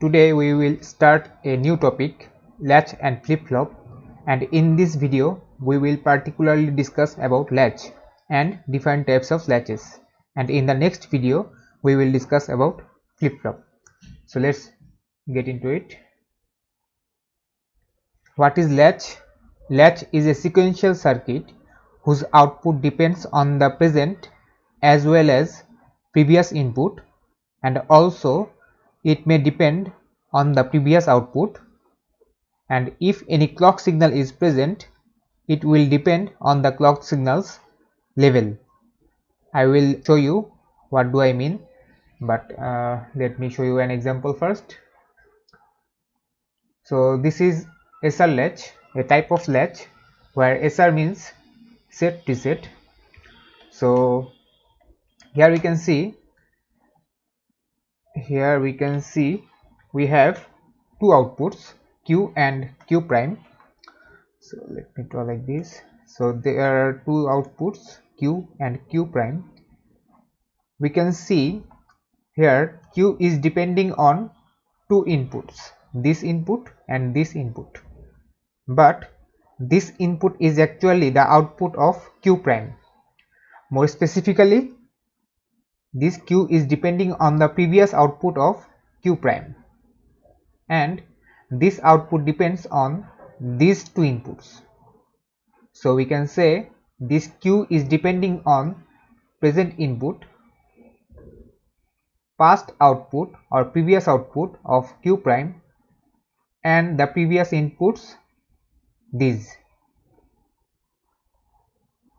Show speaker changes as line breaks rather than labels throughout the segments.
Today we will start a new topic, latch and flip-flop, and in this video we will particularly discuss about latch and different types of latches, and in the next video we will discuss about flip-flop. So let's get into it. What is latch? Latch is a sequential circuit whose output depends on the present as well as previous input, and also it may depend on the previous output, and if any clock signal is present it will depend on the clock signal's level. I will show you what do I mean, but let me show you an example first. So this is SR latch, a type of latch where SR means set reset. So here we can see we have two outputs, Q and Q prime. So let me draw like this. So there are two outputs, Q and Q prime. We can see here Q is depending on two inputs, this input and this input, but this input is actually the output of Q prime. More specifically, this Q is depending on the previous output of Q prime, and this output depends on these two inputs. So we can say this Q is depending on present input, past output or previous output of Q prime, and the previous inputs these.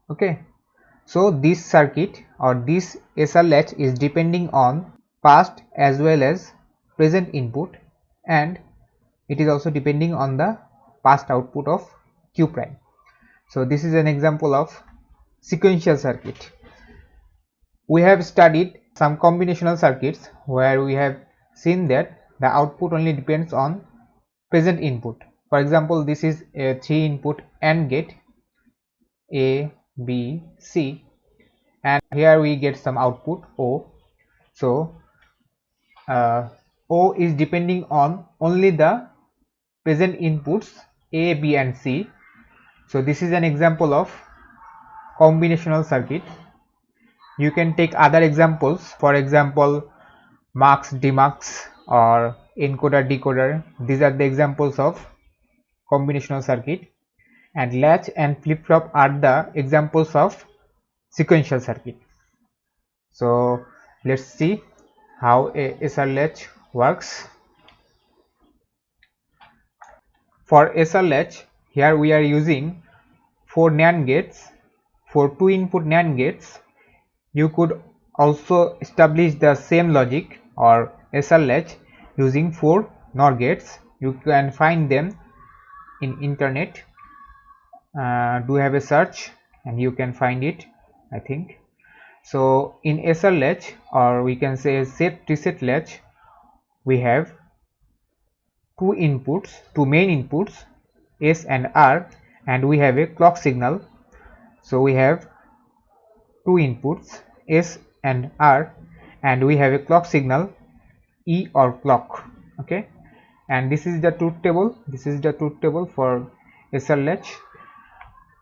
Okay, so this circuit or this SR latch is depending on past as well as present input, and it is also depending on the past output of Q prime. So this is an example of sequential circuit. We have studied some combinational circuits where we have seen that the output only depends on present input. For example, this is a 3-input AND gate, A, B, C, and here we get some output O. So O is depending on only the present inputs A, B and C. So this is an example of combinational circuit. You can take other examples, for example mux, demux or encoder, decoder. These are the examples of combinational circuit, and latch and flip-flop are the examples of sequential circuit. So let's see how a SR latch works. For SR latch, here we are using 4 NAND gates, for 2-input NAND gates. You could also establish the same logic or SR latch using 4 NOR gates. You can find them in internet. Do have a search and you can find it, I think. So in SR latch, or we can say set reset latch, we have two inputs, two main inputs S and R, and we have a clock signal. So we have two inputs S and R, and we have a clock signal E or clock. Okay, and this is the truth table. This is the truth table for SR latch.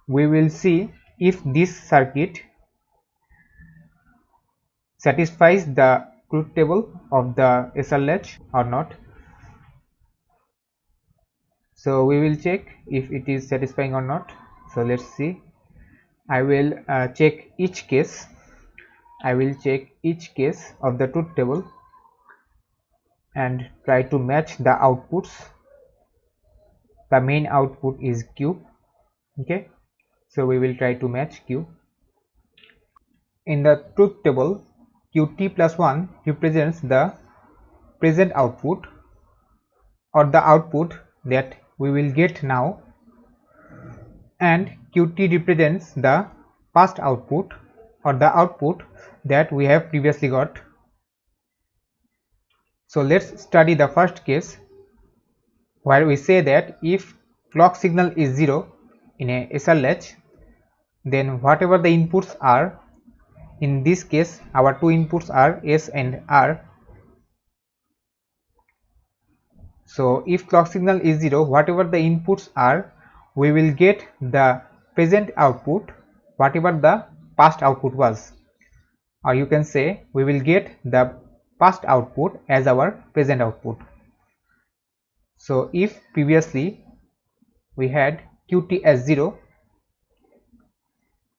We will see if this circuit satisfies the truth table of the SR latch or not. So we will check if it is satisfying or not. So let's see. I will check each case. I will check each case of the truth table and try to match the outputs. The main output is Q. Okay, so we will try to match Q. In the truth table, Qt plus 1 represents the present output or the output that we will get now, and Qt represents the past output or the output that we have previously got. So let's study the first case, where we say that if clock signal is 0 in a SR latch, then whatever the inputs are, in this case our two inputs are S and R, So if clock signal is 0, whatever the inputs are, we will get the present output whatever the past output was, or you can say we will get the past output as our present output. So if previously we had qt as 0,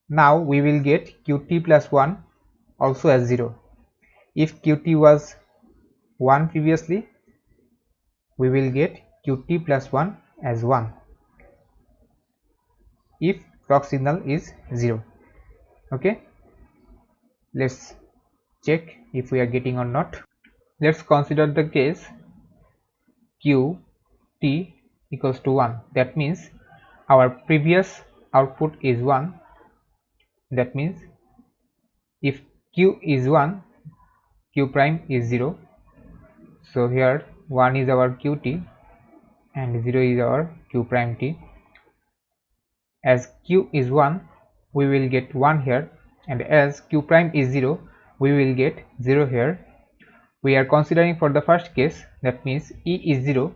now we will get qt plus 1 also as 0. If qt was 1 previously, we will get qt plus 1 as 1 if clock signal is 0. Okay, let's check if we are getting or not. Let's consider the case qt equals to 1. That means our previous output is 1. That means if q is 1, q prime is 0. So here 1 is our qt and 0 is our q prime t. As q is 1, we will get 1 here, and as q prime is 0, we will get 0 here. We are considering for the first case, that means e is 0,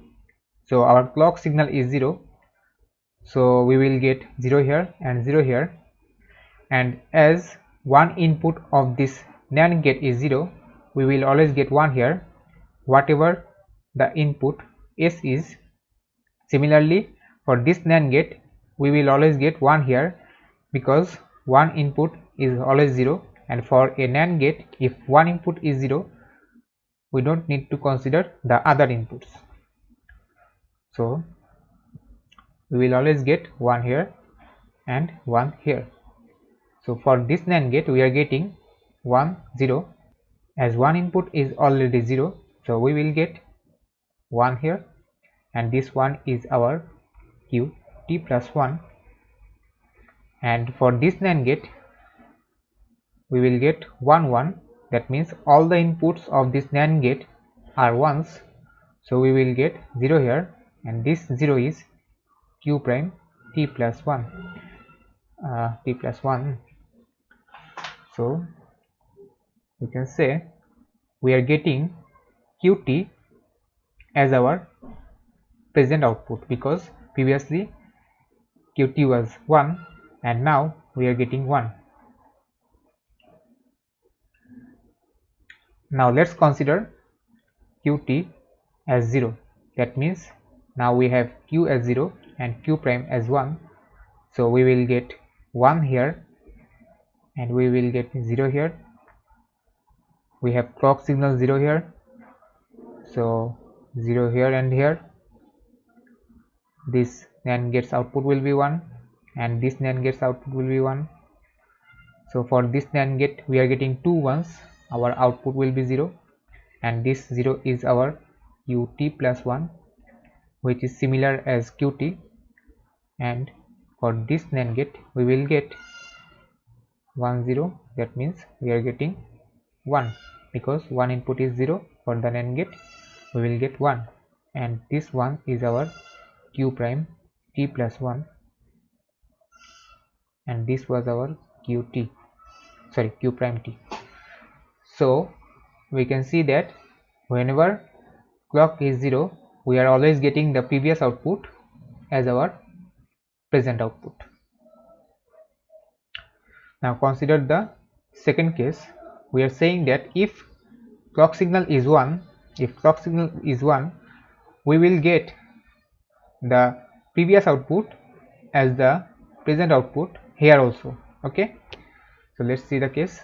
so our clock signal is 0, so we will get 0 here and 0 here. And as one input of this NAND gate is 0, we will always get 1 here whatever the input S is. Similarly, for this NAND gate, we will always get 1 here because one input is always 0, and for a NAND gate, if one input is 0, we don't need to consider the other inputs. So we will always get 1 here and 1 here. So for this NAND gate, we are getting 1 0. As one input is already 0, so we will get 1 here, and this one is our qt plus 1. And for this NAND gate, we will get 1 1. That means all the inputs of this NAND gate are 1s, so we will get 0 here, and this 0 is q prime t plus 1. So we can say we are getting qt as our present output because previously qt was 1 and now we are getting 1. Now let's consider qt as 0. That means now we have q as 0 and q prime as 1, so we will get 1 here and we will get 0 here. We have clock signal 0 here, so 0 here and here. This NAND gate's output will be 1 and this NAND gate's output will be 1. So for this NAND gate, we are getting 2 1s, our output will be 0, and this 0 is our qt plus 1, which is similar as qt. And for this NAND gate, we will get 1 0. That means we are getting 1 because one input is 0. For the NAND gate, we will get 1, and this one is our q prime t plus 1, and this was our q prime t. So we can see that whenever clock is 0, we are always getting the previous output as our present output. Now consider the second case. We are saying that if clock signal is 1, we will get the previous output as the present output here also. Okay, so let's see the case.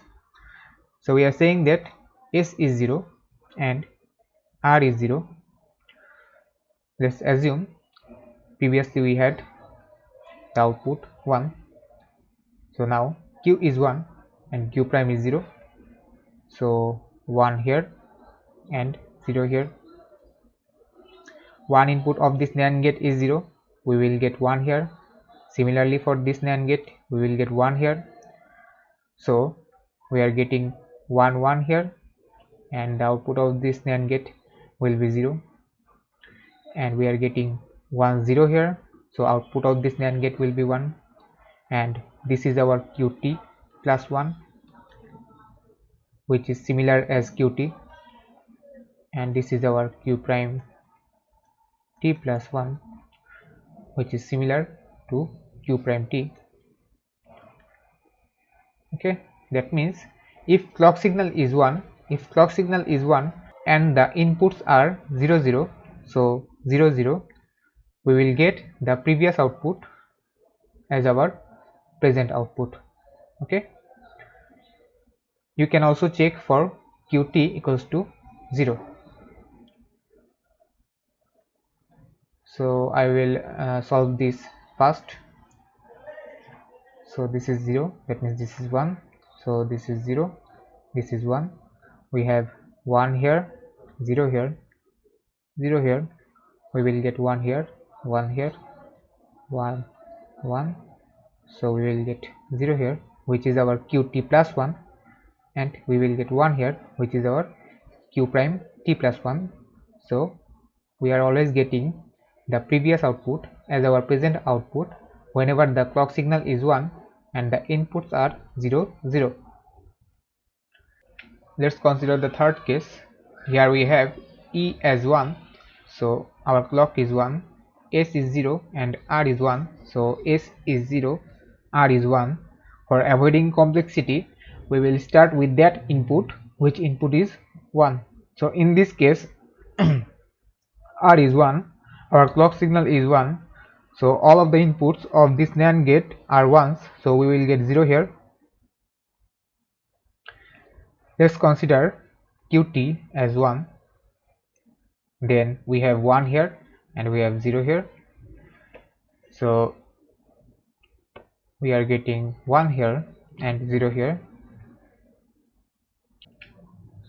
So we are saying that S is 0 and R is 0. Let's assume previously we had the output 1, so now q is 1 and q prime is 0, so 1 here and 0 here. One input of this NAND gate is 0, we will get 1 here. Similarly for this NAND gate, we will get 1 here, so we are getting 1 1 here, and the output of this NAND gate will be 0, and we are getting 1 0 here, so output of this NAND gate will be 1, and this is our qt plus 1, which is similar as qt, and this is our q prime t plus 1, which is similar to q prime t. Okay, that means if clock signal is 1 and the inputs are 0 0, so 0 0, we will get the previous output as our present output. Okay, you can also check for qt equals to 0. So I will solve this first. So this is 0, that means this is 1, so this is 0, this is 1, we have 1 here, 0 here, 0 here, we will get 1 here, 1 here, 1 1, so we will get 0 here, which is our qt plus 1, and we will get 1 here, which is our q prime t plus 1. So we are always getting the previous output as our present output whenever the clock signal is 1 and the inputs are 0 0. Let's consider the third case. Here we have E as 1, so our clock is 1, S is 0 and R is 1, so S is 0, R is 1. For avoiding complexity, we will start with that input, which input is 1. So in this case R is 1, our clock signal is 1, so all of the inputs of this NAND gate are 1s, so we will get 0 here. Let's consider qt as 1, then we have 1 here and we have 0 here, so we are getting 1 here and 0 here.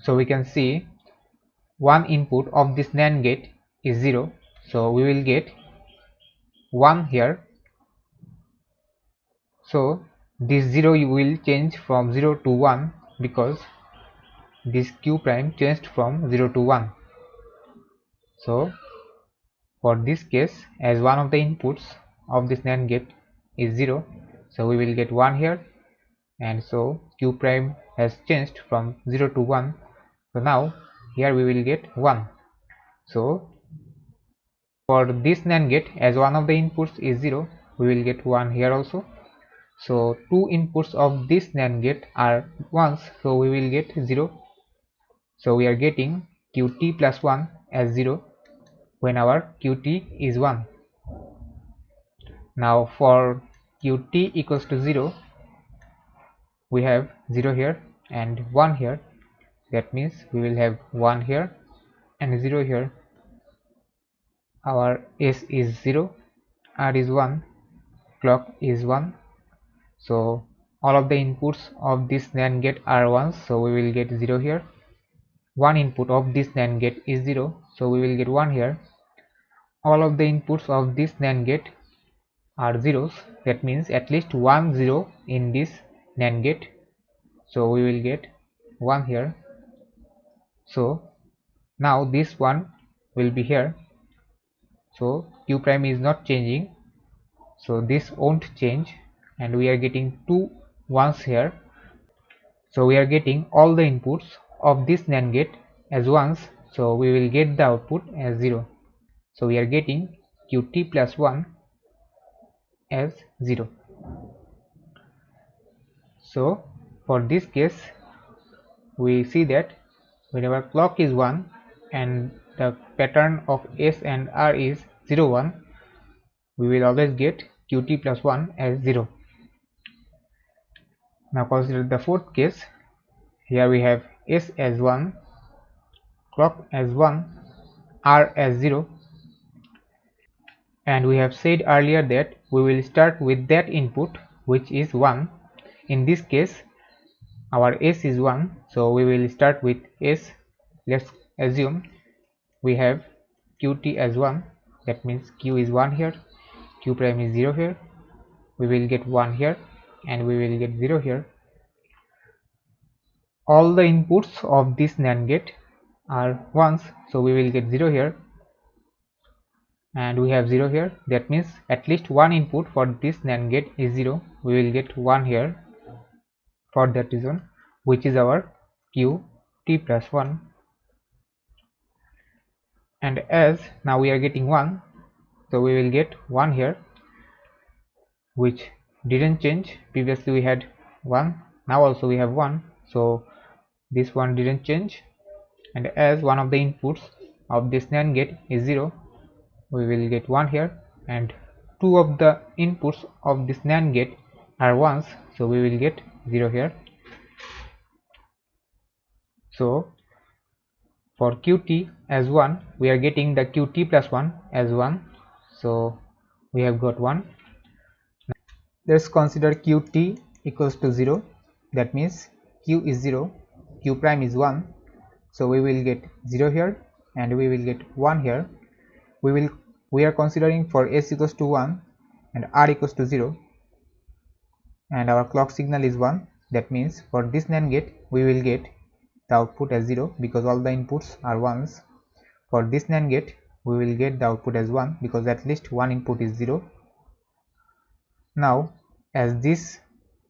So we can see one input of this NAND gate is 0, so we will get 1 here, so this 0 will change from 0 to 1 because this q prime changed from 0 to 1. So for this case, as one of the inputs of this NAND gate is 0, so we will get 1 here, and so q prime has changed from 0 to 1, so now here we will get 1. So for this NAND gate, as one of the inputs is 0, we will get 1 here also. So two inputs of this NAND gate are 1s, so we will get 0. So we are getting qt plus 1 as 0 when our qt is 1. Now for qt equals to 0, we have 0 here and 1 here, that means we will have 1 here and 0 here. Our S is 0, R is 1, clock is 1, so all of the inputs of this NAND gate are 1s, so we will get 0 here. One input of this NAND gate is 0, so we will get 1 here. All of the inputs of this NAND gate are zeros, that means at least 1 0 in this NAND gate, so we will get 1 here. So now this one will be here, so q prime is not changing, so this won't change, and we are getting 2 1s here, so we are getting all the inputs of this NAND gate as 1s, so we will get the output as 0. So we are getting qt plus 1 as 0. So for this case, we see that whenever clock is 1 and the pattern of S and R is 0 1, we will always get qt plus 1 as 0. Now consider the fourth case. Here we have S as 1, clock as 1, R as 0, and we have said earlier that we will start with that input which is 1. In this case our S is 1, so we will start with S. Let's assume we have qt as 1, that means q is 1 here, q prime is 0 here, we will get 1 here and we will get 0 here. All the inputs of this NAND gate are 1s, so we will get 0 here and we have 0 here, that means at least one input for this NAND gate is 0, we will get 1 here for that reason, which is our q t plus 1. and as now we are getting 1, so we will get 1 here, which didn't change. Previously we had 1, now also we have 1, so this one didn't change. And as one of the inputs of this NAND gate is 0, we will get 1 here, and two of the inputs of this NAND gate are 1s, so we will get 0 here. So for Qt as 1, we are getting the Qt plus 1 as 1, so we have got 1. Let's consider Qt equals to 0, that means Q is 0, Q prime is 1, so we will get 0 here and we will get 1 here. We are considering for S equals to 1 and R equals to 0, and our clock signal is 1, that means for this NAND gate we will get the output as 0 because all the inputs are 1s. For this NAND gate we will get the output as 1 because at least one input is 0. Now as this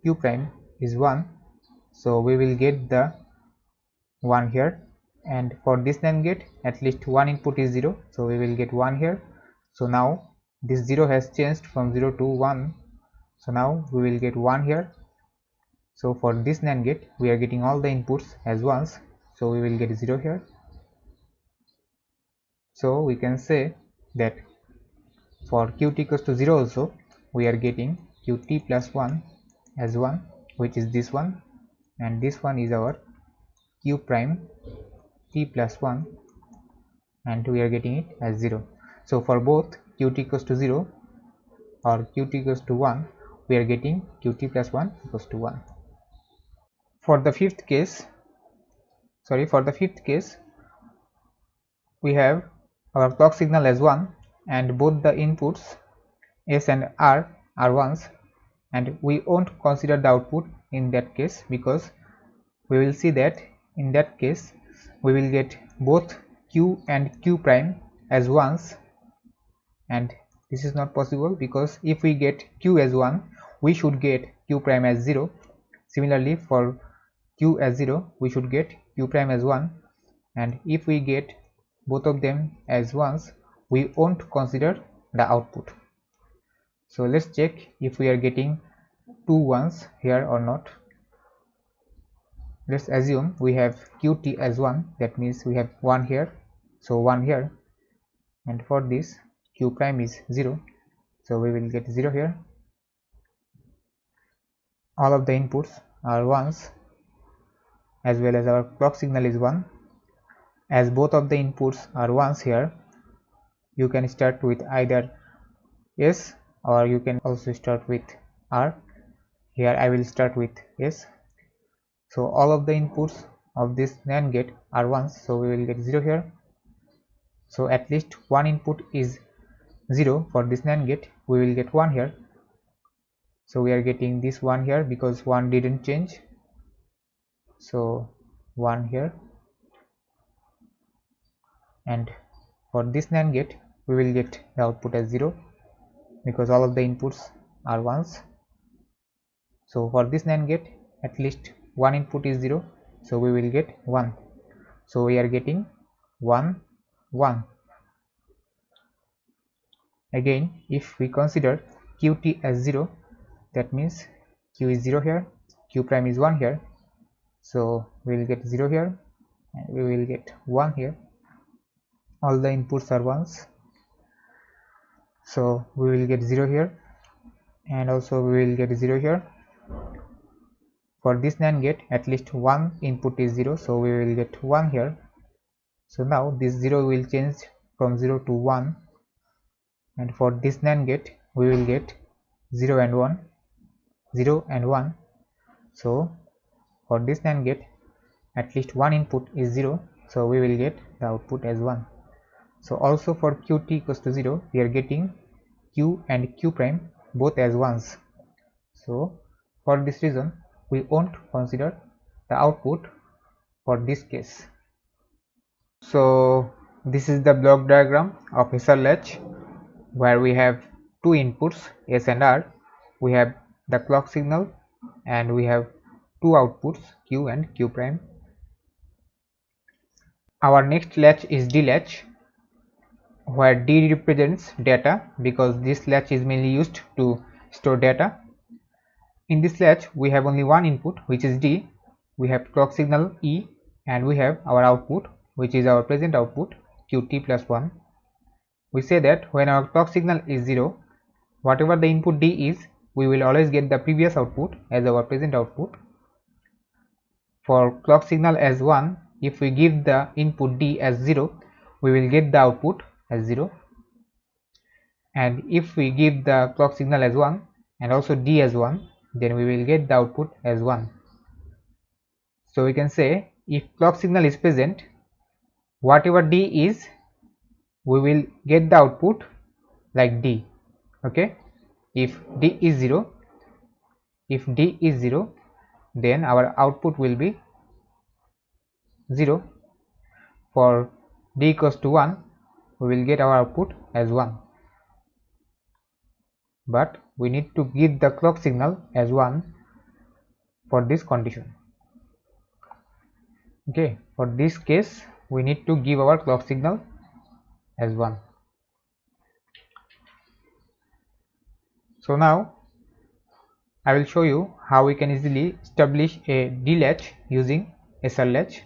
Q prime is 1, so we will get the 1 here, and for this NAND gate at least one input is 0, so we will get 1 here. So now this 0 has changed from 0 to 1, so now we will get 1 here. So for this NAND gate we are getting all the inputs as 1s, so we will get 0 here. So we can say that for Qt equals to 0 also we are getting Qt plus 1 as 1, which is this one, and this one is our Q prime T plus 1, and we are getting it as 0. So for both Qt equals to 0 or Qt equals to 1, we are getting Qt plus 1 equals to 1. For the fifth case, we have our clock signal as 1 and both the inputs S and R are 1s, and we won't consider the output in that case because we will see that in that case we will get both Q and Q prime as 1s, and this is not possible because if we get Q as 1 we should get Q prime as 0. Similarly for Q as 0 we should get Q prime as 1, and if we get both of them as 1s we won't consider the output. So let's check if we are getting 2 1s here or not. Let's assume we have Qt as 1, that means we have 1 here, so 1 here, and for this Q prime is 0, so we will get 0 here. All of the inputs are 1s as well as our clock signal is 1. As both of the inputs are 1s here, you can start with either S or you can also start with R. Here I will start with S. So all of the inputs of this NAND gate are 1s, so we will get 0 here. So at least one input is 0 for this NAND gate, we will get 1 here. So we are getting this 1 here because 1 didn't change, so 1 here. And for this NAND gate we will get the output as 0 because all of the inputs are 1s. So for this NAND gate at least one input is 0, so we will get 1. So we are getting 1 1. Again, if we consider Qt as 0, that means Q is 0 here, Q prime is 1 here, so we will get 0 here and we will get 1 here. All the inputs are 1s, so we will get 0 here and also we will get 0 here. For this NAND gate at least one input is 0, so we will get 1 here. So now this 0 will change from 0 to 1, and for this NAND gate we will get 0 and 1, 0 and 1. So for this NAND gate at least one input is 0, so we will get the output as 1. So also for Qt equals to 0 we are getting Q and Q prime both as 1s. So for this reason we won't consider the output for this case. So this is the block diagram of SR latch where we have two inputs S and R, we have the clock signal, and we have two outputs Q and Q prime. Our next latch is D latch. where D represents data, because this latch is mainly used to store data. In this latch we have only one input, which is D. We have clock signal E, and we have our output, which is our present output Qt plus 1. We say that when our clock signal is 0, whatever the input D is, we will always get the previous output as our present output. For clock signal as 1, if we give the input D as 0, we will get the output as 0. And if we give the clock signal as 1 and also D as 1, then we will get the output as 1. So we can say, if clock signal is present, whatever D is, we will get the output like D. Okay, if D is 0, then our output will be 0. For D equals to 1, we will get our output as 1. But we need to give the clock signal as 1 for this condition. Okay, for this case we need to give our clock signal as 1. So now I will show you how we can easily establish a D latch using SR latch.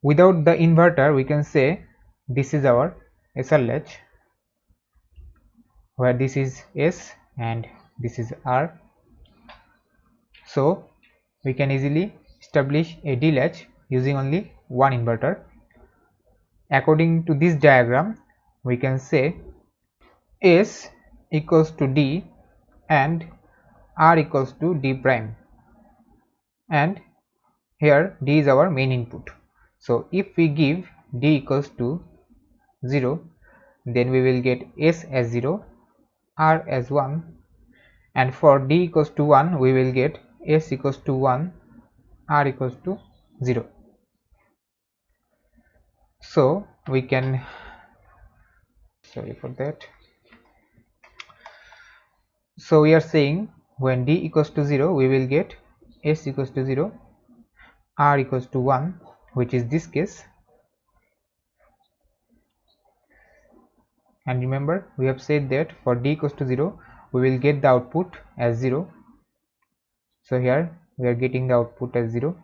Without the inverter, we can say this is our SR latch, where this is S and this is R. So we can easily establish a D latch using only one inverter. According to this diagram, we can say S equals to D and R equals to D prime, and here D is our main input. So if we give D equals to 0, then we will get S as 0, R as 1, and for D equals to 1, we will get S equals to 1, R equals to 0. So we can, sorry for that. So we are saying when D equals to 0, we will get S equals to 0, R equals to 1, which is this case. And remember, we have said that for D equals to 0, we will get the output as 0. So here we are getting the output as 0.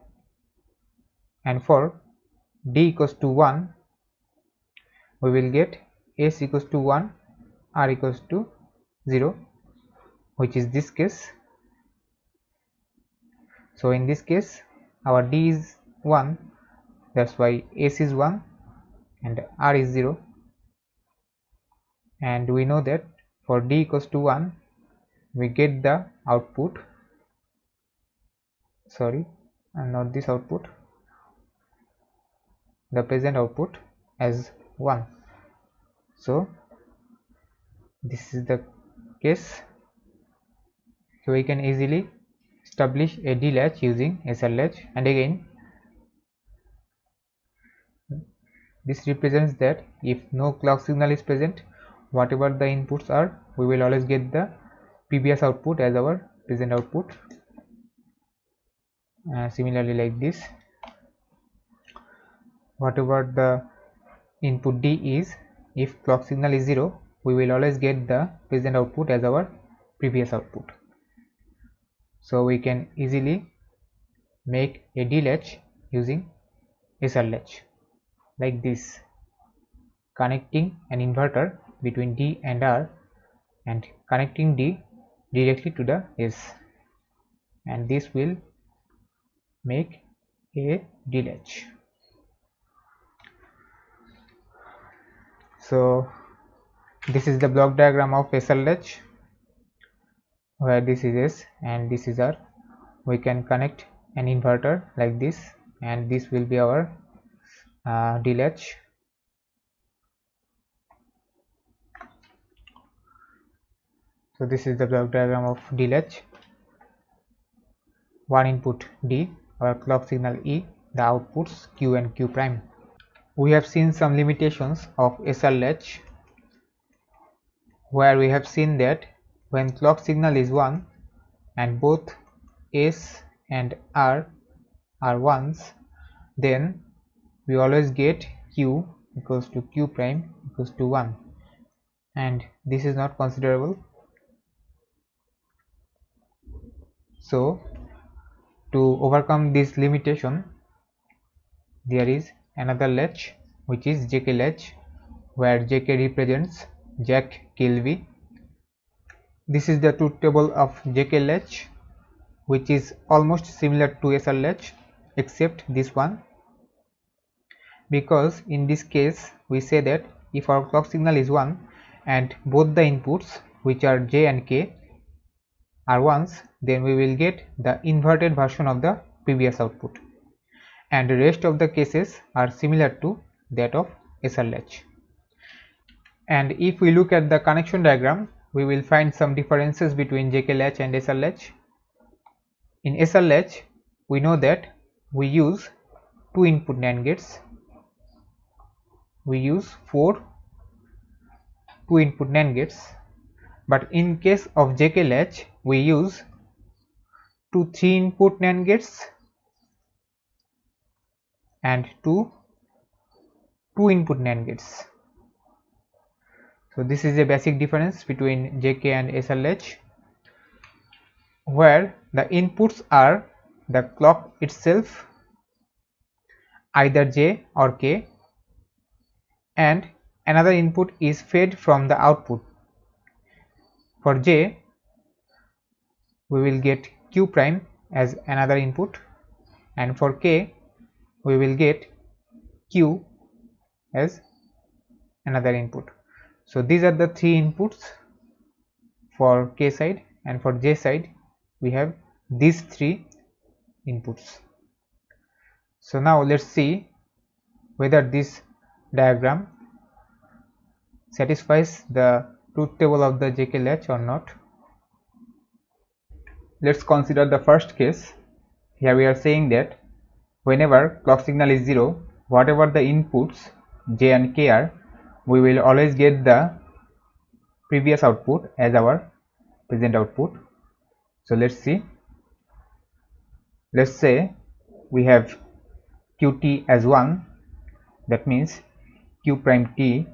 And for D equals to 1, we will get S equals to 1, R equals to 0, which is this case. So in this case, our D is 1, that's why S is 1 and R is 0. And we know that for D equals to 1, we get the output, sorry, and not this output, the present output as 1. So this is the case. So we can easily establish a D latch using SR latch. And again, this represents that if no clock signal is present, whatever the inputs are, we will always get the previous output as our present output. Similarly, like this, whatever the input D is, if clock signal is 0, we will always get the present output as our previous output. So we can easily make a D latch using SR latch like this, connecting an inverter between D and R and connecting D directly to the S, and this will make a D latch. So this is the block diagram of SR latch, where this is S and this is R. We can connect an inverter like this, and this will be our D latch. So this is the block diagram of D latch. One input D, our clock signal E, the outputs Q and Q prime. We have seen some limitations of SR latch, where we have seen that when clock signal is 1 and both S and R are 1s, then we always get Q equals to Q prime equals to 1, and this is not considerable. So to overcome this limitation, there is another latch, which is JK latch, where JK represents Jack Kilby. This is the truth table of JK latch, which is almost similar to SR latch except this one, because in this case we say that if our clock signal is 1 and both the inputs, which are J and K, are ones, then we will get the inverted version of the previous output, and the rest of the cases are similar to that of SR latch. And if we look at the connection diagram, we will find some differences between JK latch and SR latch. In SR latch, we know that we use 2 input NAND gates. We use 4 2 input NAND gates, but in case of JK latch, we use 2 3 input NAND gates and 2 2 input NAND gates. So this is a basic difference between JK and SR latch, where the inputs are the clock itself, either J or K, and another input is fed from the output. For J, we will get Q prime as another input, and for K, we will get Q as another input. So these are the 3 inputs for K side, and for J side we have these 3 inputs. So now let's see whether this diagram satisfies the truth table of the JK latch or not. Let's consider the first case. Here we are saying that whenever clock signal is 0, whatever the inputs J and K are, we will always get the previous output as our present output. So let's see. Let's say we have Qt as 1, that means Q prime T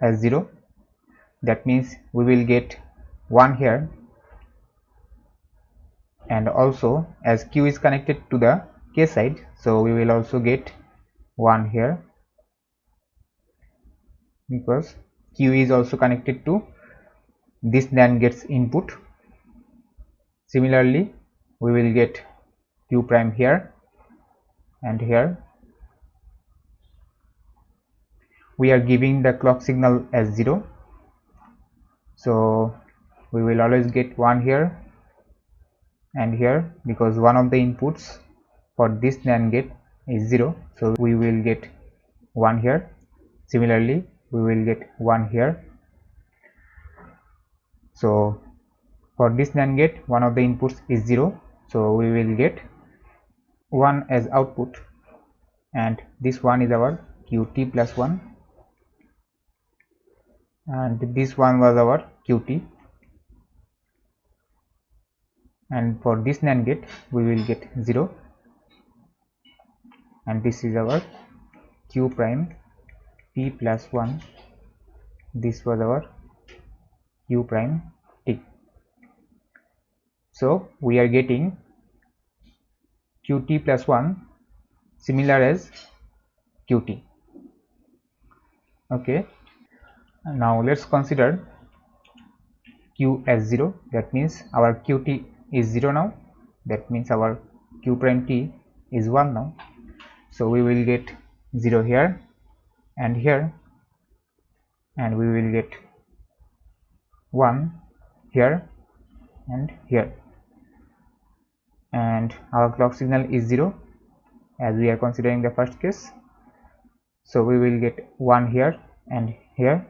as 0, that means we will get 1 here, and also as Q is connected to the K side, so we will also get 1 here, because Q is also connected to this NAND gates input. Similarly, we will get Q prime here and here. We are giving the clock signal as 0, so we will always get 1 here and here, because one of the inputs for this NAND gate is 0, so we will get 1 here. Similarly, we will get 1 here. So for this NAND gate, one of the inputs is 0, so we will get 1 as output, and this one is our Qt plus 1, and this one was our Qt, and for this NAND gate we will get 0, and this is our Q prime P plus 1, this was our Q prime T. So we are getting Qt plus 1 similar as Qt. Okay, now let's consider Q as 0, that means our Qt is 0 now, that means our Q prime T is 1 now, so we will get 0 here and here, and we will get 1 here and here, and our clock signal is 0 as we are considering the first case, so we will get 1 here and here.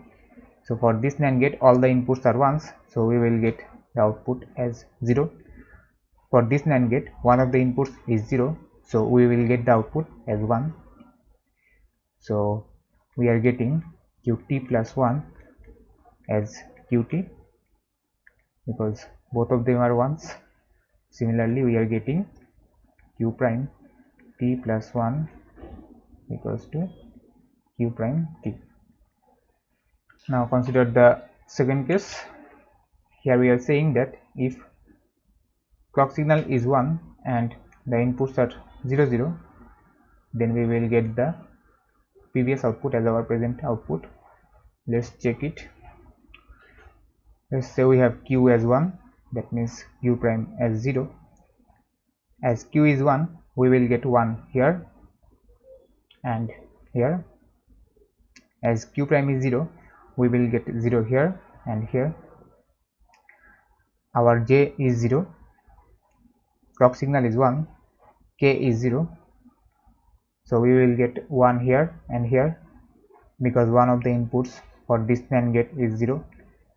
So for this NAND gate all the inputs are 1s, so we will get the output as 0. For this NAND gate one of the inputs is 0, so we will get the output as 1. So we are getting Qt plus 1 as Qt, because both of them are 1s. Similarly, we are getting Q prime T plus 1 equals to Q prime T. Now consider the second case. Here we are saying that if clock signal is 1 and the inputs are 0 0, then we will get the previous output as our present output. Let's check it. Let's say we have q as 1, that means q prime as 0. As q is 1, we will get 1 here and here. As q prime is 0, we will get 0 here and here. Our j is 0, clock signal is 1, k is 0, so we will get 1 here and here because one of the inputs for this NAND gate is 0.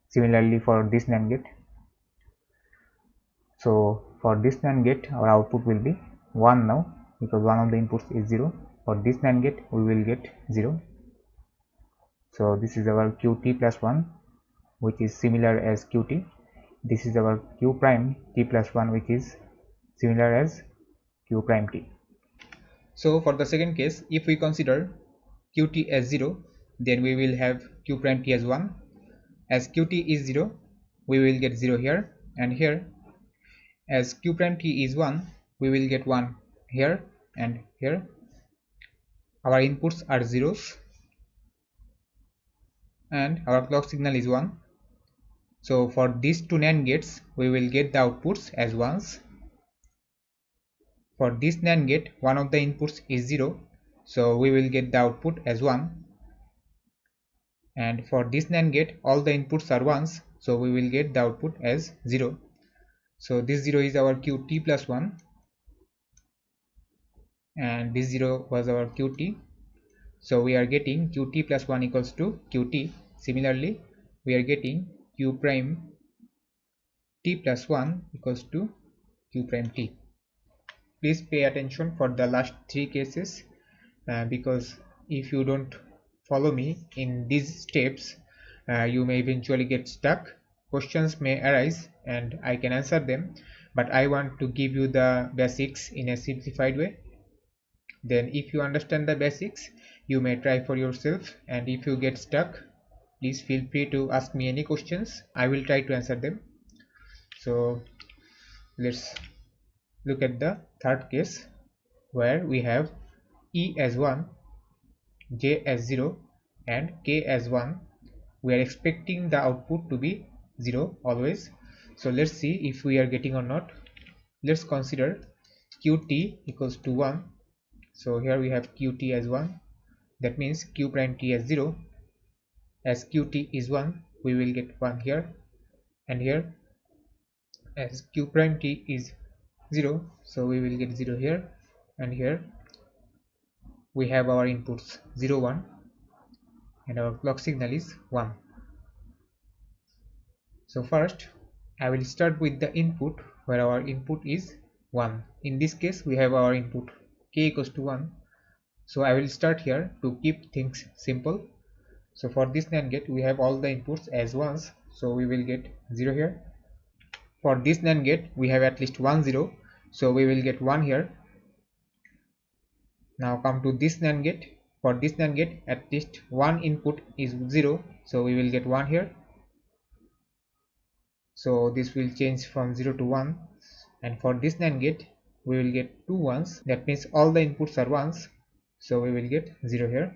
Similarly for this NAND gate. So for this NAND gate our output will be 1 now because one of the inputs is 0. For this NAND gate we will get 0. So this is our qt plus 1, which is similar as qt. This is our q prime t plus 1, which is similar as q prime t. So for the second case, if we consider qt as 0, then we will have q prime t as 1. As qt is 0, we will get 0 here and here. As q prime t is 1, we will get 1 here and here. Our inputs are zeros and our clock signal is 1. So for these two NAND gates, we will get the outputs as 1s. For this NAND gate, one of the inputs is 0, so we will get the output as 1. And for this NAND gate, all the inputs are 1s, so we will get the output as 0. So this 0 is our qt plus 1 and this 0 was our qt. So we are getting qt plus 1 equals to qt. Similarly, we are getting q prime t plus 1 equals to q prime t. Please pay attention for the last three cases because if you don't follow me in these steps, you may eventually get stuck. Questions may arise and I can answer them, but I want to give you the basics in a simplified way. Then if you understand the basics, you may try for yourself, and if you get stuck, please feel free to ask me any questions. I will try to answer them. So let's look at the third case where we have E as 1, J as 0 and K as 1. We are expecting the output to be 0 always. So let's see if we are getting or not. Let's consider qt equals to 1. So here we have qt as 1. That means q prime t as 0. As qt is 1, we will get 1 here and here. As q prime t is 0, so we will get 0 here and here. We have our inputs 0 1 and our clock signal is 1. So first I will start with the input where our input is 1. In this case we have our input k equals to 1. So I will start here to keep things simple. So for this NAND gate we have all the inputs as 1s, so we will get 0 here. For this NAND gate we have at least 1 0, so we will get 1 here. Now come to this NAND gate. For this NAND gate at least one input is 0, so we will get 1 here. So this will change from 0 to 1, and for this NAND gate we will get 2 1s. That means all the inputs are 1s, so we will get 0 here.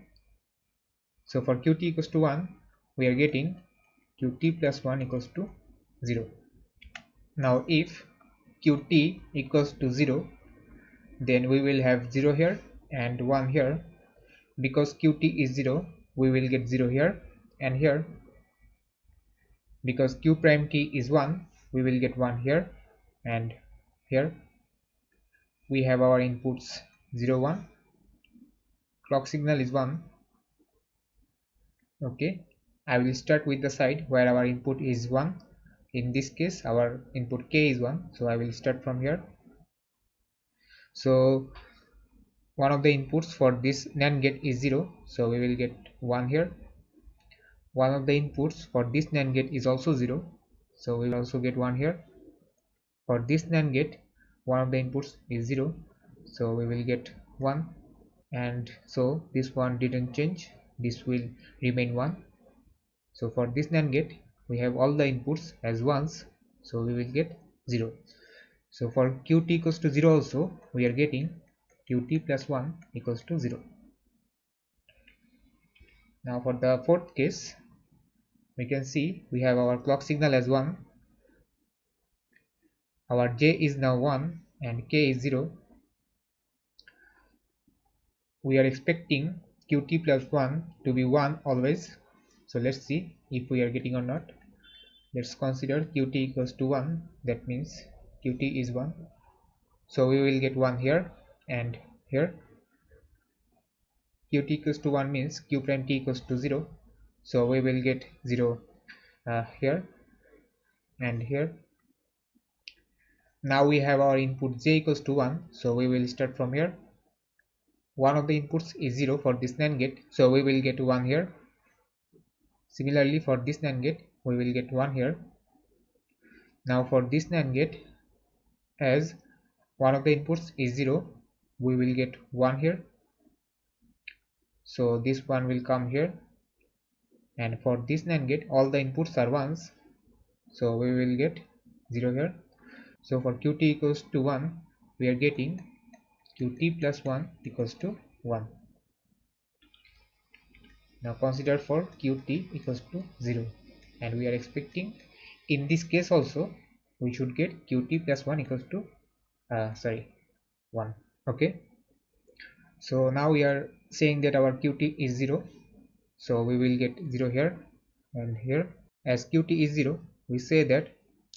So for qt equals to 1, we are getting qt plus 1 equals to 0. Now if qt equals to 0, then we will have 0 here and 1 here. Because qt is 0, we will get 0 here and here. Because q prime t is 1, we will get 1 here and here. We have our inputs 0 1, clock signal is 1. Okay, I will start with the side where our input is 1. In this case our input k is 1, so I will start from here. So one of the inputs for this NAND gate is 0, so we will get 1 here. One of the inputs for this NAND gate is also 0, so we will also get 1 here. For this NAND gate, one of the inputs is 0, so we will get 1, and so this one didn't change, this will remain 1. So for this NAND gate we have all the inputs as ones, so we will get 0. So for qt equals to 0 also we are getting qt plus 1 equals to 0. Now for the fourth case, we can see we have our clock signal as 1, our j is now 1 and k is 0. We are expecting qt plus 1 to be 1 always. So let's see if we are getting or not. Let's consider qt equals to 1, that means qt is 1, so we will get 1 here and here. Qt equals to 1 means q prime t equals to 0, so we will get 0 here and here. Now we have our input j equals to 1, so we will start from here. One of the inputs is 0 for this NAND gate, so we will get 1 here. Similarly for this NAND gate we will get 1 here. Now for this NAND gate, as one of the inputs is 0, we will get 1 here, so this one will come here. And for this NAND gate all the inputs are 1s, so we will get 0 here. So for qt equals to 1 we are getting qt plus 1 equals to 1. Now consider for qt equals to 0, and we are expecting in this case also we should get qt plus 1 equals to 1. Okay, so now we are saying that our qt is 0, so we will get 0 here and here. As qt is 0, we say that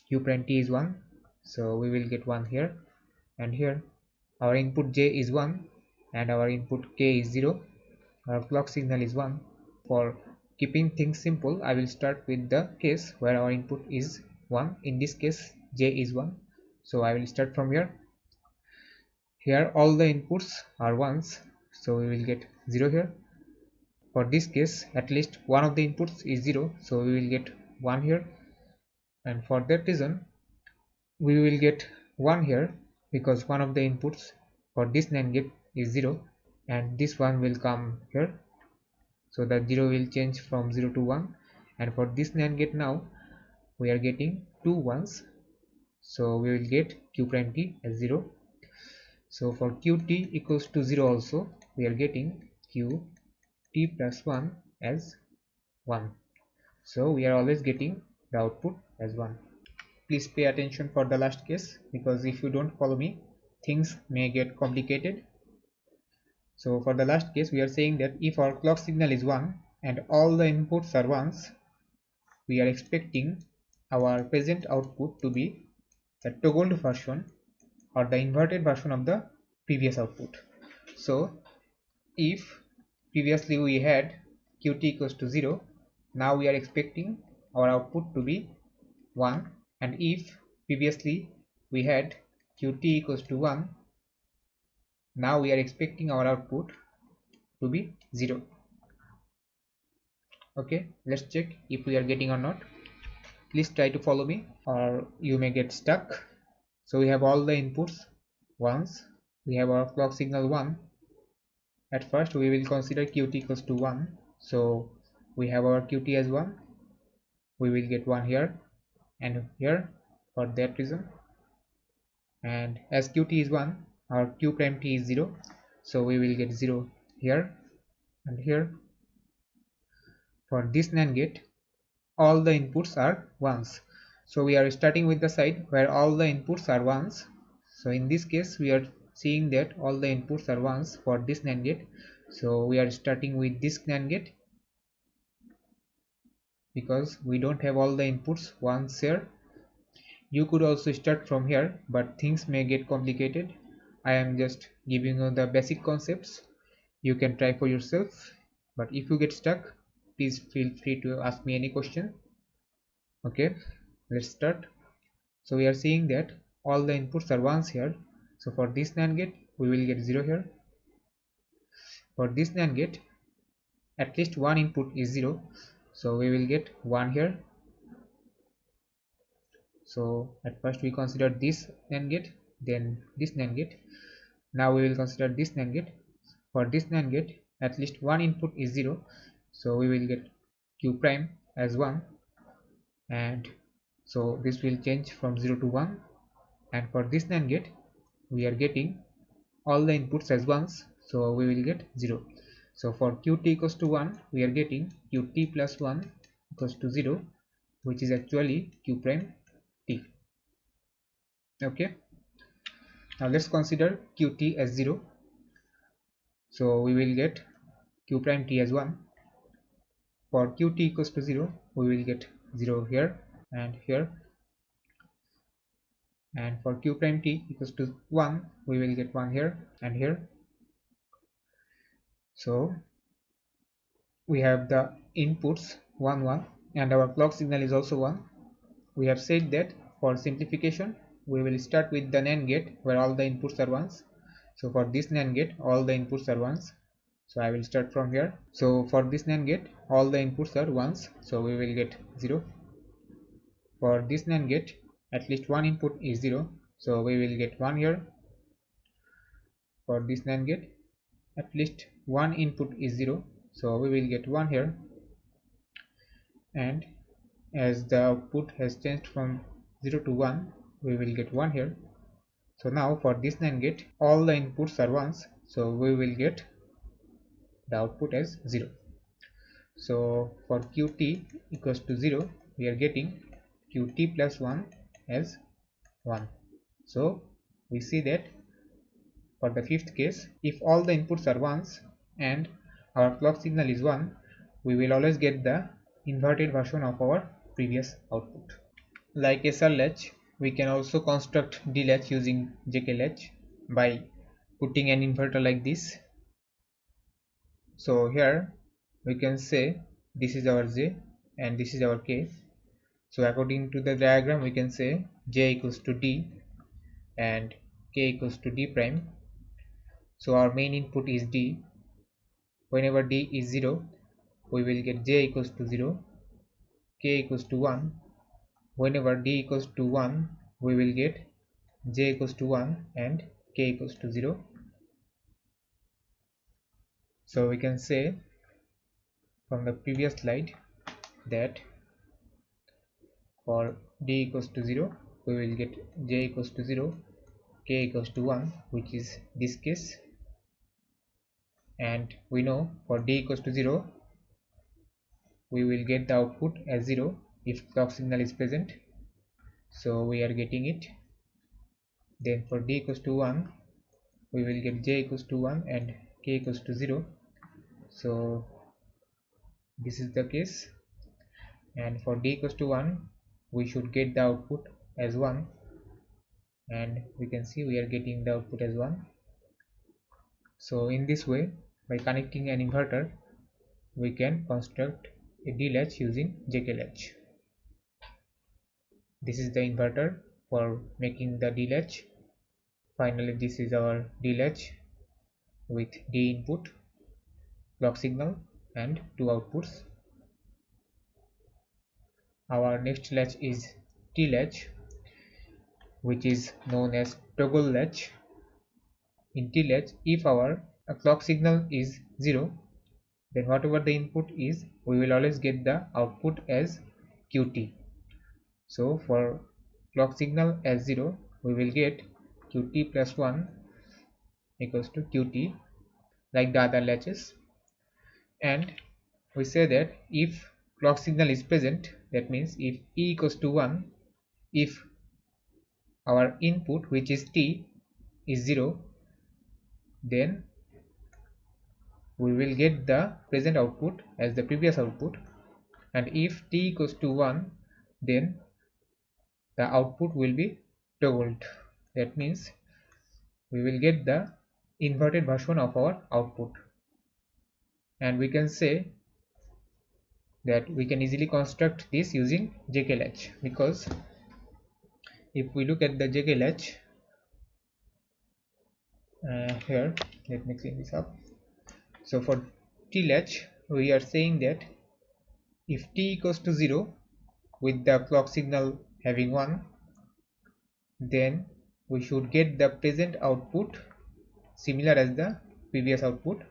q prime t is 1, so we will get 1 here and here. Our input j is 1 and our input k is 0. Our clock signal is 1. For keeping things simple, I will start with the case where our input is 1. In this case j is 1, so I will start from here. Here all the inputs are 1s, so we will get 0 here. For this case at least one of the inputs is 0, so we will get 1 here. And for that reason we will get 1 here, because one of the inputs for this NAND gate is 0 and this one will come here, so that 0 will change from 0 to 1. And for this NAND gate now we are getting 2 1s, so we will get q prime t as 0. So for qt equals to 0 also we are getting q t plus 1 as 1, so we are always getting the output as 1. Please pay attention for the last case, because if you don't follow me things may get complicated. So for the last case we are saying that if our clock signal is 1 and all the inputs are 1s, we are expecting our present output to be the toggled version or the inverted version of the previous output. So if previously we had qt equals to 0, now we are expecting our output to be 1, and if previously we had qt equals to 1, now we are expecting our output to be 0. Okay, let's check if we are getting or not. Please try to follow me or you may get stuck. So we have all the inputs once, we have our clock signal 1. At first we will consider qt equals to 1, so we have our qt as 1, we will get 1 here and here for that reason. And as qt is 1, our q prime t is 0, so we will get 0 here and here. For this NAND gate all the inputs are 1s, so we are starting with the side where all the inputs are 1s. So in this case we are seeing that all the inputs are 1s for this NAND gate, so we are starting with this NAND gate because we don't have all the inputs 1s here. You could also start from here, but things may get complicated. I am just giving you the basic concepts. You can try for yourself, but if you get stuck, please feel free to ask me any question. Okay, let's start. So we are seeing that all the inputs are 1s here, so for this NAND gate we will get 0 here. For this NAND gate at least one input is 0, so we will get 1 here. So at first we consider this NAND gate, then this NAND gate. Now we will consider this NAND gate. For this NAND gate at least one input is 0, so we will get q prime as 1, and so this will change from 0 to 1. And for this NAND gate we are getting all the inputs as 1s, so we will get 0. So for qt equals to 1 we are getting qt plus 1 equals to 0, which is actually q prime t. Okay, now let's consider qt as 0, so we will get q prime t as 1. For qt equals to 0 we will get 0 here and here, and for q prime t equals to 1 we will get 1 here and here. So we have the inputs 1 1 and our clock signal is also 1. We have said that for simplification we will start with the NAND gate where all the inputs are 1s. So for this NAND gate all the inputs are 1s, so I will start from here. So for this NAND gate all the inputs are 1s, so we will get 0. For this NAND gate at least one input is 0, so we will get 1 here. For this NAND gate at least one input is 0, so we will get 1 here. And as the output has changed from 0 to 1 we will get 1 here. So now for this NAND gate all the inputs are 1s, so we will get the output as 0. So for qt equals to 0 we are getting qt plus 1 as 1. So we see that for the fifth case, if all the inputs are 1s and our clock signal is 1, we will always get the inverted version of our previous output. Like SR latch, we can also construct D latch using JK latch by putting an inverter like this. So here we can say this is our J and this is our K. So according to the diagram we can say J equals to D and K equals to D prime. So our main input is D. Whenever D is 0 we will get J equals to 0, K equals to 1. Whenever D equals to 1 we will get J equals to 1 and K equals to 0. So we can say from the previous slide that for D equals to 0 we will get J equals to 0, K equals to 1, which is this case, and we know for D equals to 0 we will get the output as 0 if clock signal is present, so we are getting it. Then for D equals to 1 we will get J equals to 1 and K equals to 0, so this is the case. And for D equals to 1 we should get the output as 1, and we can see we are getting the output as 1. So in this way, by connecting an inverter we can construct a D latch using JK latch. This is the inverter for making the D latch. Finally this is our D latch with D input, clock signal and 2 outputs. Our next latch is T latch, which is known as toggle latch. In T latch, if our clock signal is 0, then whatever the input is we will always get the output as qt. So for clock signal as 0 we will get qt plus 1 equals to qt like the other latches. And we say that if clock signal is present, that means if e equals to 1, if our input which is t is 0, then we will get the present output as the previous output, and if t equals to 1 then the output will be toggled. That means we will get the inverted version of our output, and we can say that we can easily construct this using JK latch, because if we look at the JK latch here, let me clean this up. So for T latch we are saying that if t equals to 0 with the clock signal having 1, then we should get the present output similar as the previous output,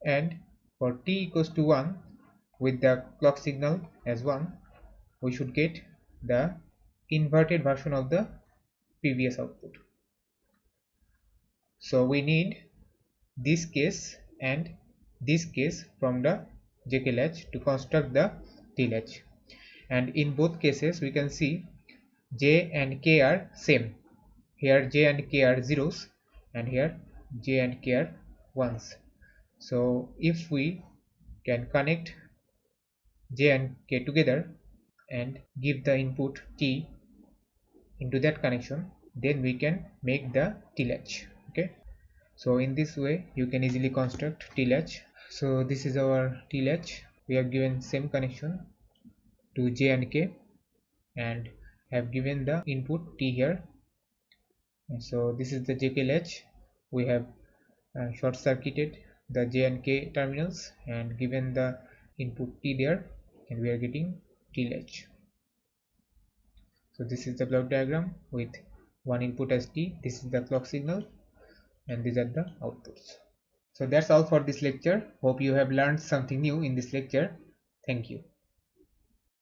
and for t equals to 1 with the clock signal as 1, we should get the inverted version of the previous output. So we need this case and this case from the JK latch to construct the T latch, and in both cases we can see J and K are same. Here J and K are zeros and here J and K are ones. So if we can connect J and K together and give the input T into that connection, then we can make the T latch. Okay, so in this way you can easily construct T latch. So this is our T latch. We have given same connection to J and K and have given the input T here. And so this is the JK latch. We have short circuited the J and K terminals and given the input T there, and we are getting T latch. So this is the block diagram with one input as T. This is the clock signal and these are the outputs. So that's all for this lecture. Hope you have learned something new in this lecture. Thank you.